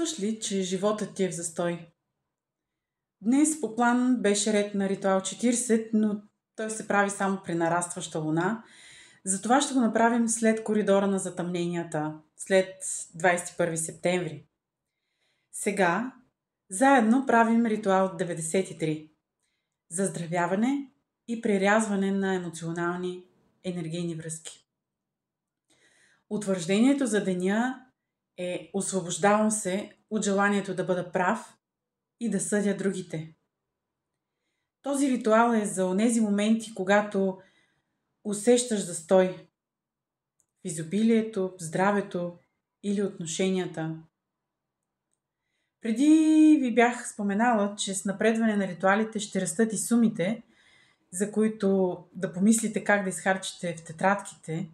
Чувстваш ли, че животът ти е в застой? Днес по план беше ред на ритуал 40, но той се прави само при нарастваща луна. Затова ще го направим след коридора на затъмненията, след 21 септември. Сега заедно правим ритуал 93 за здравяване и прерязване на емоционални енергийни връзки. Утвърждението за деня е: освобождавам се от желанието да бъда прав и да съдя другите. Този ритуал е за онези моменти, когато усещаш застой в изобилието, в здравето или отношенията. Преди ви бях споменала, че с напредване на ритуалите ще растат и сумите, за които да помислите как да изхарчите в тетрадките.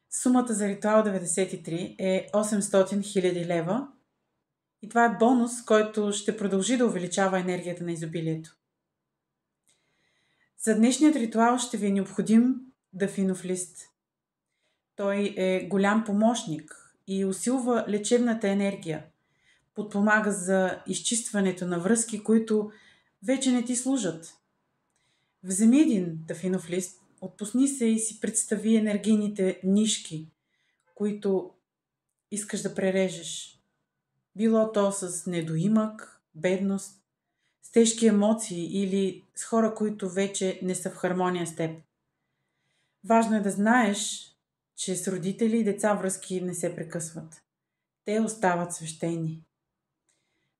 Сумата за ритуал 93 е 800 000 лева и това е бонус, който ще продължи да увеличава енергията на изобилието. За днешният ритуал ще ви е необходим дафинов лист. Той е голям помощник и усилва лечебната енергия. Подпомага за изчистването на връзки, които вече не ти служат. Вземи един дафинов лист, отпусни се и си представи енергийните нишки, които искаш да прережеш. Било то с недоимък, бедност, с тежки емоции или с хора, които вече не са в хармония с теб. Важно е да знаеш, че с родители и деца връзки не се прекъсват. Те остават свещени.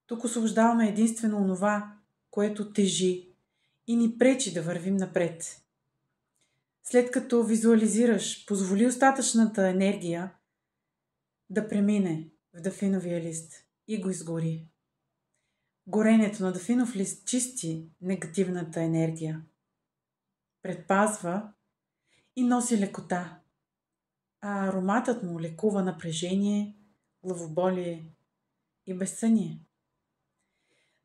Тук освобождаваме единствено онова, което тежи и ни пречи да вървим напред. След като визуализираш, позволи остатъчната енергия да премине в дафиновия лист и го изгори. Горенето на дафинов лист чисти негативната енергия, предпазва и носи лекота, а ароматът му лекува напрежение, главоболие и безсъние.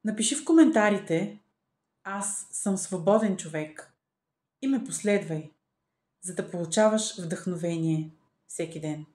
Напиши в коментарите: аз съм свободен човек и ме последвай, за да получаваш вдъхновение всеки ден.